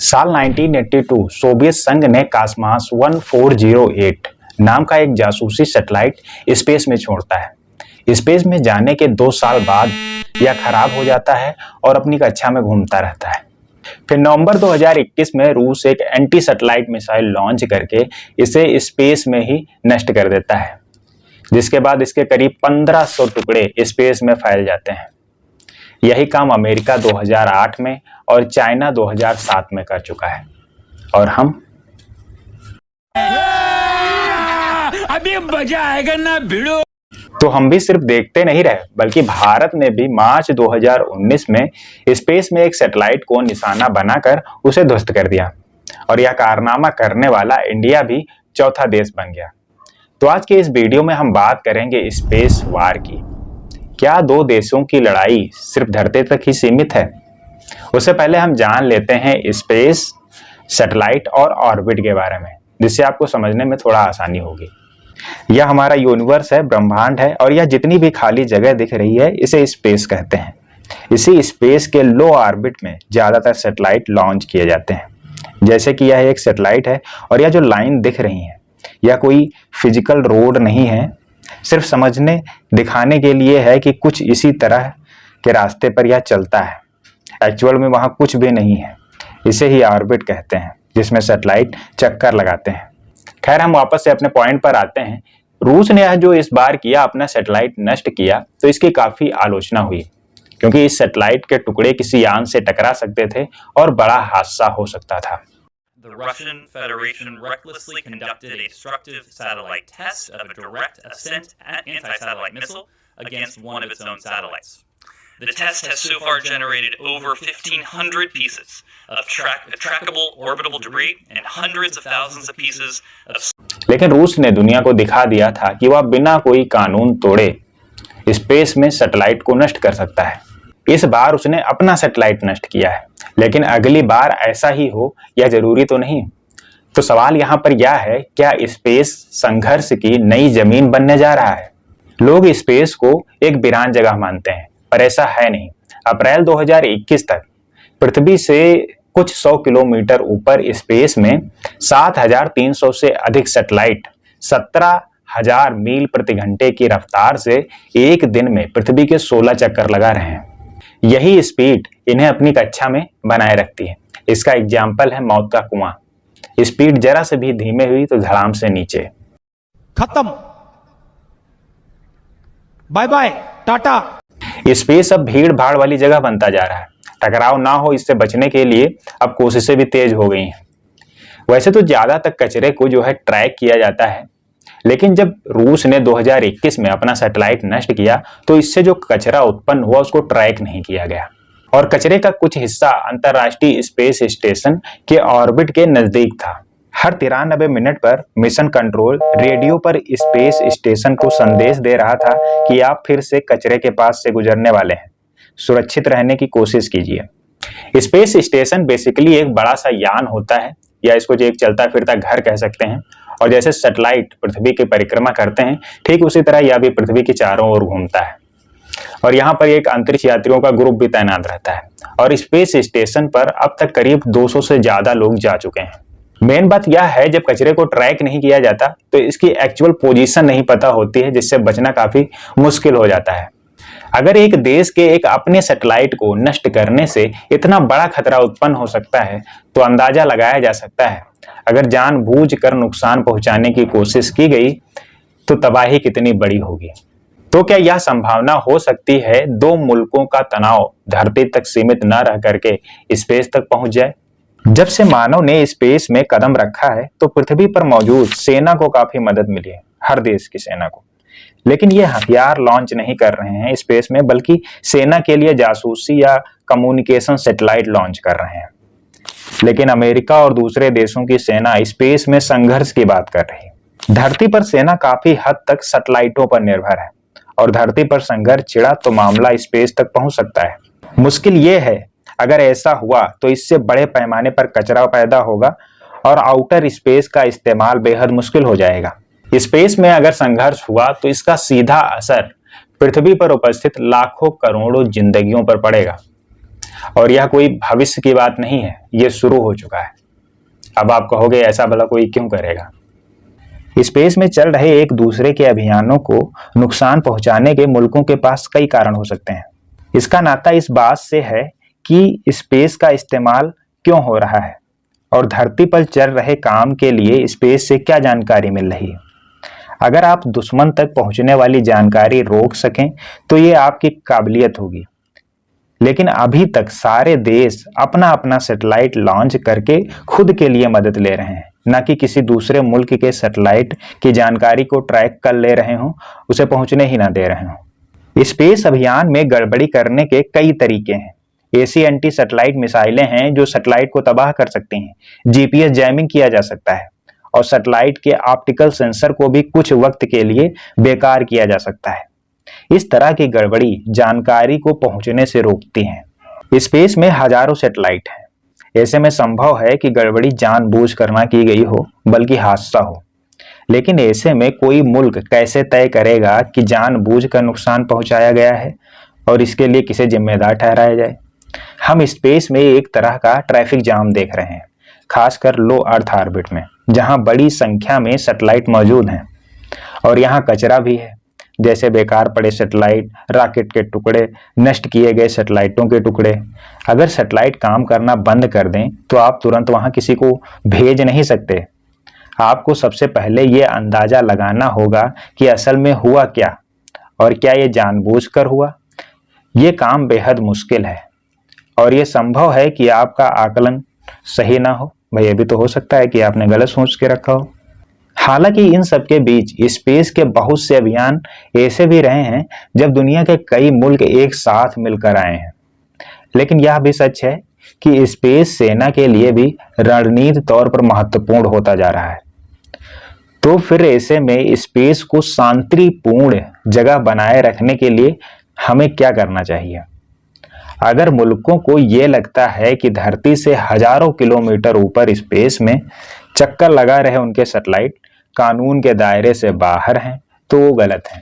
साल 1982 सोवियत संघ ने कास्मास 1408 नाम का एक जासूसी सैटेलाइट स्पेस में छोड़ता है। स्पेस में जाने के 2 साल बाद यह खराब हो जाता है और अपनी कक्षा में घूमता रहता है। फिर नवंबर 2021 में रूस एक एंटी सैटेलाइट मिसाइल लॉन्च करके इसे स्पेस में ही नष्ट कर देता है, जिसके बाद इसके करीब 1500 टुकड़े स्पेस में फैल जाते हैं। यही काम अमेरिका 2008 में और चाइना 2007 में कर चुका है। और हम अभी मजा आएगा ना भिड़ो। तो हम भी सिर्फ देखते नहीं रहे, बल्कि भारत ने भी मार्च 2019 में स्पेस में एक सैटेलाइट को निशाना बनाकर उसे ध्वस्त कर दिया और यह कारनामा करने वाला इंडिया भी चौथा देश बन गया। तो आज के इस वीडियो में हम बात करेंगे स्पेस वार की। क्या 2 देशों की लड़ाई सिर्फ धरती तक ही सीमित है? उससे पहले हम जान लेते हैं स्पेस, सैटेलाइट और ऑर्बिट के बारे में, जिससे आपको समझने में थोड़ा आसानी होगी। यह हमारा यूनिवर्स है, ब्रह्मांड है, और यह जितनी भी खाली जगह दिख रही है इसे स्पेस कहते हैं। इसी स्पेस के लो ऑर्बिट में ज्यादातर सैटेलाइट लॉन्च किए जाते हैं। जैसे कि यह एक सैटेलाइट है और यह जो लाइन दिख रही है यह कोई फिजिकल रोड नहीं है, सिर्फ समझने दिखाने के लिए है कि कुछ इसी तरह के रास्ते पर यह चलता है। एक्चुअल में वहां कुछ भी नहीं है। इसे ही ऑर्बिट कहते हैं, जिसमें सैटेलाइट चक्कर लगाते हैं। खैर, हम वापस से अपने पॉइंट पर आते हैं। रूस ने यह जो इस बार किया, अपना सैटेलाइट नष्ट किया, तो इसकी काफी आलोचना हुई, क्योंकि इस सैटेलाइट के टुकड़े किसी यान से टकरा सकते थे और बड़ा हादसा हो सकता था। The Russian Federation recklessly conducted a destructive satellite test of a direct ascent anti-satellite missile against one of its own satellites. The test has so far generated over 1,500 pieces of trackable orbital debris and hundreds of thousands of pieces of... लेकिन रूस ने दुनिया को दिखा दिया था कि वह बिना कोई कानून तोड़े स्पेस में सैटेलाइट को नष्ट कर सकता है। इस बार उसने अपना सैटेलाइट नष्ट किया है, लेकिन अगली बार ऐसा ही हो यह जरूरी तो नहीं। तो सवाल यहाँ पर यह है, क्या स्पेस संघर्ष की नई जमीन बनने जा रहा है? लोग स्पेस को एक वीरान जगह मानते हैं, पर ऐसा है नहीं। अप्रैल 2021 तक पृथ्वी से कुछ 100 किलोमीटर ऊपर स्पेस में 7,300 से अधिक सैटेलाइट 17,000 मील प्रति घंटे की रफ्तार से एक दिन में पृथ्वी के 16 चक्कर लगा रहे हैं। यही स्पीड इन्हें अपनी कक्षा में बनाए रखती है। इसका एग्जाम्पल है मौत का कुआं। स्पीड जरा से भी धीमे हुई तो धड़ाम से नीचे। खत्म, बाय बाय, टाटा। स्पेस अब भीड़ भाड़ वाली जगह बनता जा रहा है। टकराव ना हो इससे बचने के लिए अब कोशिशें भी तेज हो गई हैं। वैसे तो ज्यादातर कचरे को जो है ट्रैक किया जाता है, लेकिन जब रूस ने 2021 में अपना सैटेलाइट नष्ट किया तो इससे जो कचरा उत्पन्न हुआ उसको ट्रैक नहीं किया गया, और कचरे का कुछ हिस्सा अंतर्राष्ट्रीय स्पेस स्टेशन के ऑर्बिट के नजदीक था। हर 93 मिनट पर मिशन कंट्रोल रेडियो पर स्पेस स्टेशन को संदेश दे रहा था कि आप फिर से कचरे के पास से गुजरने वाले हैं, सुरक्षित रहने की कोशिश कीजिए। स्पेस स्टेशन बेसिकली एक बड़ा सा यान होता है, या इसको जो एक चलता फिरता घर कह सकते हैं। और जैसे सैटेलाइट पृथ्वी की परिक्रमा करते हैं, ठीक उसी तरह यह भी पृथ्वी के चारों ओर घूमता है। और यहाँ पर एक अंतरिक्ष यात्रियों का ग्रुप भी तैनात रहता है। और स्पेस स्टेशन पर अब तक करीब 200 से ज्यादा लोग जा चुके हैं। मेन बात यह है, जब कचरे को ट्रैक नहीं किया जाता तो इसकी एक्चुअल पोजीशन नहीं पता होती है, जिससे बचना काफी मुश्किल हो जाता है। अगर एक देश के एक अपने सैटेलाइट को नष्ट करने से इतना बड़ा खतरा उत्पन्न हो सकता है, तो अंदाजा लगाया जा सकता है अगर जानबूझकर नुकसान पहुंचाने की कोशिश की गई तो तबाही कितनी बड़ी होगी। तो क्या यह संभावना हो सकती है 2 मुल्कों का तनाव धरती तक सीमित न रह करके स्पेस तक पहुंच जाए? जब से मानव ने स्पेस में कदम रखा है तो पृथ्वी पर मौजूद सेना को काफी मदद मिली है, हर देश की सेना को। लेकिन ये हथियार लॉन्च नहीं कर रहे हैं स्पेस में, बल्कि सेना के लिए जासूसी या कम्युनिकेशन सैटेलाइट लॉन्च कर रहे हैं। लेकिन अमेरिका और दूसरे देशों की सेना स्पेस में संघर्ष की बात कर रही है। धरती पर सेना काफी हद तक सैटेलाइटों पर निर्भर है, और धरती पर संघर्ष छिड़ा तो मामला स्पेस तक पहुंच सकता है। मुश्किल ये है, अगर ऐसा हुआ तो इससे बड़े पैमाने पर कचरा पैदा होगा और आउटर स्पेस का इस्तेमाल बेहद मुश्किल हो जाएगा। स्पेस में अगर संघर्ष हुआ तो इसका सीधा असर पृथ्वी पर उपस्थित लाखों करोड़ों जिंदगियों पर पड़ेगा। और यह कोई भविष्य की बात नहीं है, ये शुरू हो चुका है। अब आप कहोगे ऐसा भला कोई क्यों करेगा? स्पेस में चल रहे एक दूसरे के अभियानों को नुकसान पहुंचाने के मुल्कों के पास कई कारण हो सकते हैं। इसका नाता इस बात से है कि स्पेस का इस्तेमाल क्यों हो रहा है और धरती पर चल रहे काम के लिए स्पेस से क्या जानकारी मिल रही है। अगर आप दुश्मन तक पहुंचने वाली जानकारी रोक सकें तो ये आपकी काबिलियत होगी। लेकिन अभी तक सारे देश अपना अपना सैटेलाइट लॉन्च करके खुद के लिए मदद ले रहे हैं, न कि किसी दूसरे मुल्क के सैटेलाइट की जानकारी को ट्रैक कर ले रहे हों, उसे पहुंचने ही ना दे रहे हों। स्पेस अभियान में गड़बड़ी करने के कई तरीके हैं। ऐसी एंटी सैटेलाइट मिसाइलें हैं जो सैटेलाइट को तबाह कर सकती हैं। जीपीएस जैमिंग किया जा सकता है और सैटेलाइट के ऑप्टिकल सेंसर को भी कुछ वक्त के लिए बेकार किया जा सकता है। इस तरह की गड़बड़ी जानकारी को पहुंचने से रोकती है। स्पेस में हजारों सैटेलाइट हैं। ऐसे में संभव है कि गड़बड़ी जानबूझकर ना की गई हो बल्कि हादसा हो। लेकिन ऐसे में कोई मुल्क कैसे तय करेगा कि जानबूझकर नुकसान पहुंचाया गया है और इसके लिए किसे जिम्मेदार ठहराया जाए? हम स्पेस में एक तरह का ट्रैफिक जाम देख रहे हैं, खासकर लो अर्थ ऑर्बिट में, जहां बड़ी संख्या में सैटेलाइट मौजूद हैं और यहां कचरा भी है, जैसे बेकार पड़े सैटेलाइट, रॉकेट के टुकड़े, नष्ट किए गए सैटेलाइटों के टुकड़े। अगर सैटेलाइट काम करना बंद कर दें तो आप तुरंत वहां किसी को भेज नहीं सकते। आपको सबसे पहले ये अंदाजा लगाना होगा कि असल में हुआ क्या और क्या ये जानबूझकर हुआ। ये काम बेहद मुश्किल है और ये संभव है कि आपका आकलन सही ना हो। भाई ये भी तो हो सकता है कि आपने गलत सोच के रखा हो। हालांकि इन सब के बीच स्पेस के बहुत से अभियान ऐसे भी रहे हैं जब दुनिया के कई मुल्क एक साथ मिलकर आए हैं। लेकिन यह भी सच है कि स्पेस सेना के लिए भी रणनीतिक तौर पर महत्वपूर्ण होता जा रहा है। तो फिर ऐसे में स्पेस को शांतिपूर्ण जगह बनाए रखने के लिए हमें क्या करना चाहिए? अगर मुल्कों को ये लगता है कि धरती से हजारों किलोमीटर ऊपर स्पेस में चक्कर लगा रहे उनके सैटेलाइट कानून के दायरे से बाहर हैं, तो वो गलत है।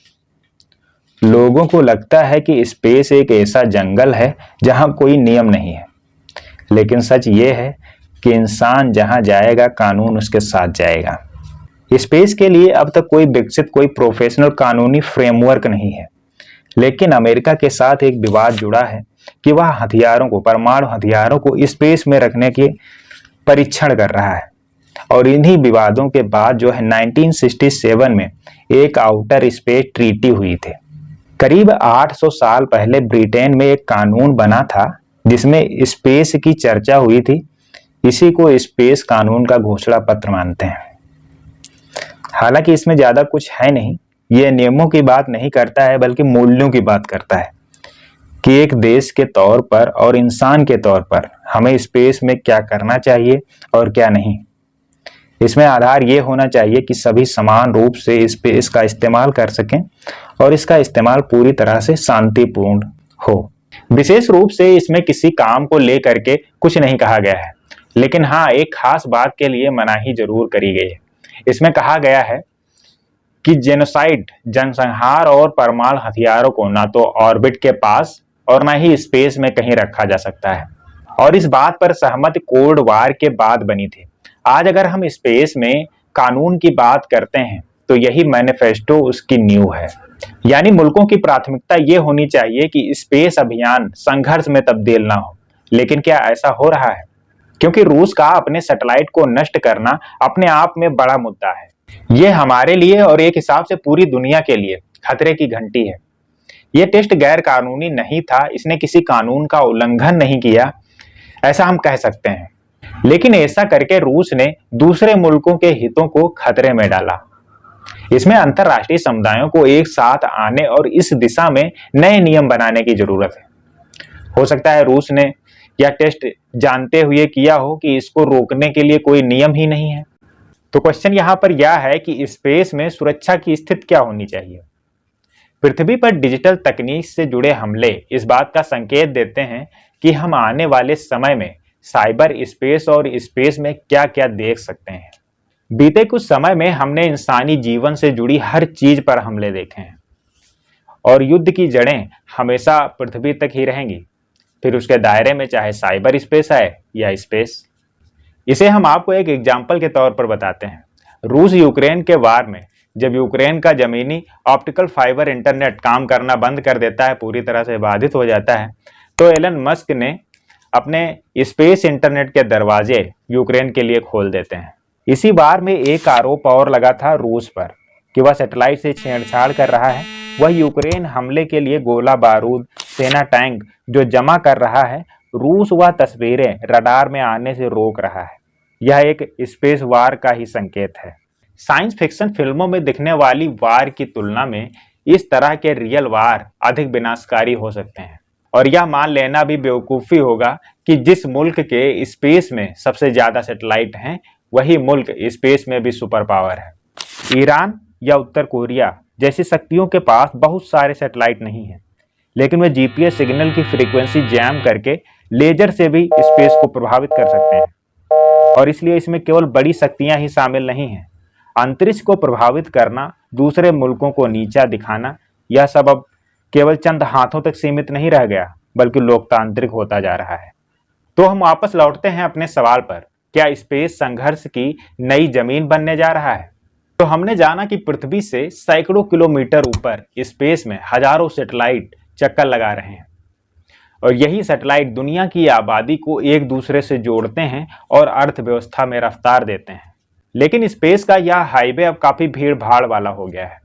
लोगों को लगता है कि स्पेस एक ऐसा जंगल है जहां कोई नियम नहीं है, लेकिन सच ये है कि इंसान जहां जाएगा कानून उसके साथ जाएगा। स्पेस के लिए अब तक कोई विकसित कोई प्रोफेशनल कानूनी फ्रेमवर्क नहीं है, लेकिन अमेरिका के साथ एक विवाद जुड़ा है कि वह हथियारों को, परमाणु हथियारों को स्पेस में रखने के परीक्षण कर रहा है। और इन्हीं विवादों के बाद जो है 1967 में एक आउटर स्पेस ट्रीटी हुई थी। करीब 800 साल पहले ब्रिटेन में एक कानून बना था जिसमें स्पेस की चर्चा हुई थी। इसी को स्पेस कानून का घोषणा पत्र मानते हैं। हालांकि इसमें ज्यादा कुछ है नहीं, यह नियमों की बात नहीं करता है बल्कि मूल्यों की बात करता है कि एक देश के तौर पर और इंसान के तौर पर हमें स्पेस में क्या करना चाहिए और क्या नहीं। इसमें आधार ये होना चाहिए कि सभी समान रूप से स्पेस का इस्तेमाल कर सकें और इसका इस्तेमाल पूरी तरह से शांतिपूर्ण हो। विशेष रूप से इसमें किसी काम को लेकर के कुछ नहीं कहा गया है, लेकिन हाँ एक खास बात के लिए मनाही जरूर करी गई है। इसमें कहा गया है कि जेनोसाइड, जनसंहार और परमाणु हथियारों को ना तो ऑर्बिट के पास और ना ही स्पेस में कहीं रखा जा सकता है। और इस बात पर सहमति कोल्ड वार के बाद बनी थी। आज अगर हम स्पेस में कानून की बात करते हैं तो यही मैनिफेस्टो उसकी नींव है। यानी मुल्कों की प्राथमिकता ये होनी चाहिए कि स्पेस अभियान संघर्ष में तब्दील ना हो। लेकिन क्या ऐसा हो रहा है? क्योंकि रूस का अपने सैटेलाइट को नष्ट करना अपने आप में बड़ा मुद्दा है। ये हमारे लिए और एक हिसाब से पूरी दुनिया के लिए खतरे की घंटी है। यह टेस्ट गैर कानूनी नहीं था, इसने किसी कानून का उल्लंघन नहीं किया, ऐसा हम कह सकते हैं। लेकिन ऐसा करके रूस ने दूसरे मुल्कों के हितों को खतरे में डाला। इसमें अंतरराष्ट्रीय समुदायों को एक साथ आने और इस दिशा में नए नियम बनाने की जरूरत है। हो सकता है रूस ने यह टेस्ट जानते हुए किया हो कि इसको रोकने के लिए कोई नियम ही नहीं है। तो क्वेश्चन यहाँ पर यह है कि स्पेस में सुरक्षा की स्थिति क्या होनी चाहिए? पृथ्वी पर डिजिटल तकनीक से जुड़े हमले इस बात का संकेत देते हैं कि हम आने वाले समय में साइबर स्पेस और स्पेस में क्या क्या देख सकते हैं। बीते कुछ समय में हमने इंसानी जीवन से जुड़ी हर चीज पर हमले देखे हैं और युद्ध की जड़ें हमेशा पृथ्वी तक ही रहेंगी। फिर उसके दायरे में चाहे साइबर स्पेस है या स्पेस। इसे हम आपको एक एग्जाम्पल के तौर पर बताते हैं। रूस यूक्रेन के वार में जब यूक्रेन का जमीनी ऑप्टिकल फाइबर इंटरनेट काम करना बंद कर देता है, पूरी तरह से बाधित हो जाता है, तो एलन मस्क ने अपने स्पेस इंटरनेट के दरवाजे यूक्रेन के लिए खोल देते हैं। इसी बार में एक आरोप और लगा था रूस पर कि वह सैटेलाइट से छेड़छाड़ कर रहा है। वह यूक्रेन हमले के लिए गोला बारूद, सेना टैंक जो जमा कर रहा है, रूस वह तस्वीरें रडार में आने से रोक रहा है। यह एक स्पेस वार का ही संकेत है। साइंस फिक्शन फिल्मों में दिखने वाली वार की तुलना में इस तरह के रियल वार अधिक विनाशकारी हो सकते हैं। और यह मान लेना भी बेवकूफ़ी होगा कि जिस मुल्क के स्पेस में सबसे ज़्यादा सैटेलाइट हैं, वही मुल्क स्पेस में भी सुपर पावर है। ईरान या उत्तर कोरिया जैसी शक्तियों के पास बहुत सारे सैटेलाइट नहीं हैं, लेकिन वे जीपीएस सिग्नल की फ्रीक्वेंसी जैम करके लेजर से भी स्पेस को प्रभावित कर सकते हैं। और इसलिए इसमें केवल बड़ी शक्तियां ही शामिल नहीं हैं। अंतरिक्ष को प्रभावित करना, दूसरे मुल्कों को नीचा दिखाना, यह सब अब केवल चंद हाथों तक सीमित नहीं रह गया, बल्कि लोकतांत्रिक होता जा रहा है। तो हम वापस लौटते हैं अपने सवाल पर, क्या स्पेस संघर्ष की नई जमीन बनने जा रहा है? तो हमने जाना कि पृथ्वी से सैकड़ों किलोमीटर ऊपर स्पेस में हजारों सैटेलाइट चक्कर लगा रहे हैं, और यही सैटेलाइट दुनिया की आबादी को एक दूसरे से जोड़ते हैं और अर्थव्यवस्था में रफ्तार देते हैं। लेकिन स्पेस का यह हाईवे अब काफी भीड़ भाड़ वाला हो गया है।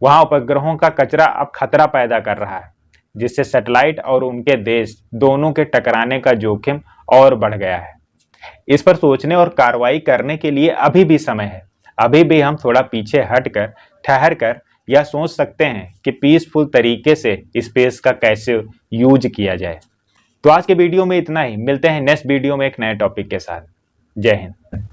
वहां उपग्रहों का कचरा अब खतरा पैदा कर रहा है, जिससे सैटेलाइट और उनके देश दोनों के टकराने का जोखिम और बढ़ गया है। इस पर सोचने और कार्रवाई करने के लिए अभी भी समय है। अभी भी हम थोड़ा पीछे हटकर, ठहर कर यह सोच सकते हैं कि पीसफुल तरीके से स्पेस का कैसे यूज किया जाए। तो आज के वीडियो में इतना ही। मिलते हैं नेक्स्ट वीडियो में एक नए टॉपिक के साथ। जय हिंद।